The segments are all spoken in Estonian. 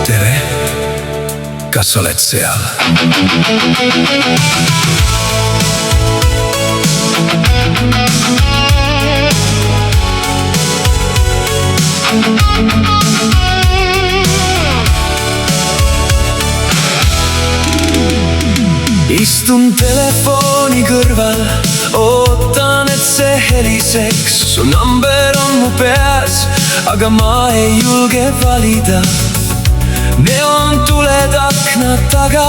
tere, kas oled seal? Istun telefoni kõrval, ootan, et see heliseks. Su number on mu peas, aga ma ei julge valida. Neoontuled akna taga,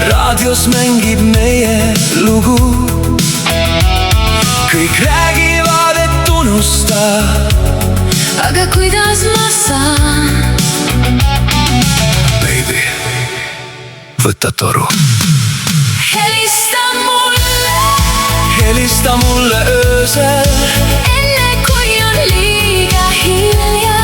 raadios mängib meie lugu. Kõik räägivad, et unusta, aga kuidas ma saan? Baby, võta toru. Helista mulle öösel, enne kui on liiga hilja.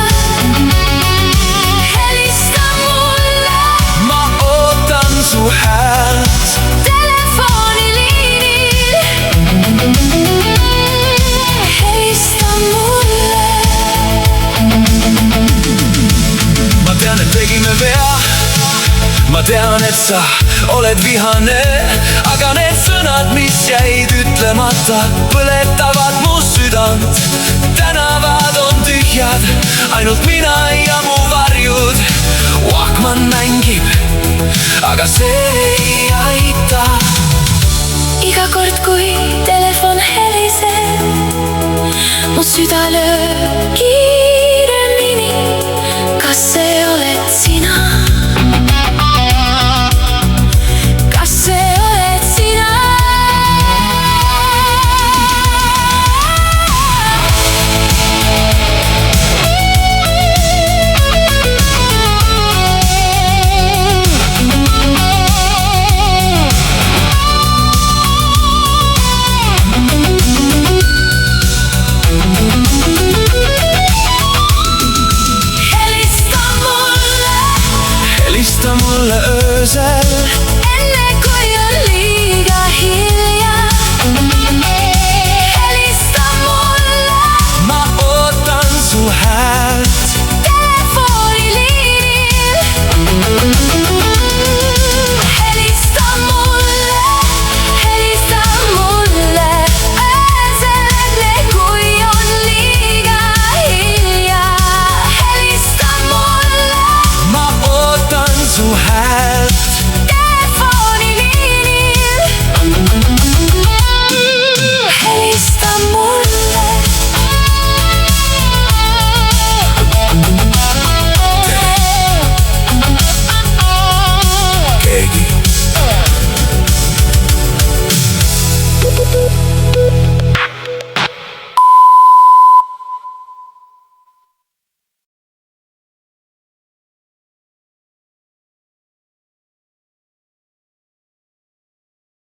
Helista mulle, ma ootan su häält telefoniliinil. Helista mulle. Ma tean, et tegime vea, ma tean, et sa oled vihane, aga need sõnad, mis jäid ütlemata, põletavad mu südant. Tänavad on tühjad, ainult mina ja mu varjud. Walkman mängib, aga see ei aita. Iga kord, kui telefon heliseb, mu süda lööb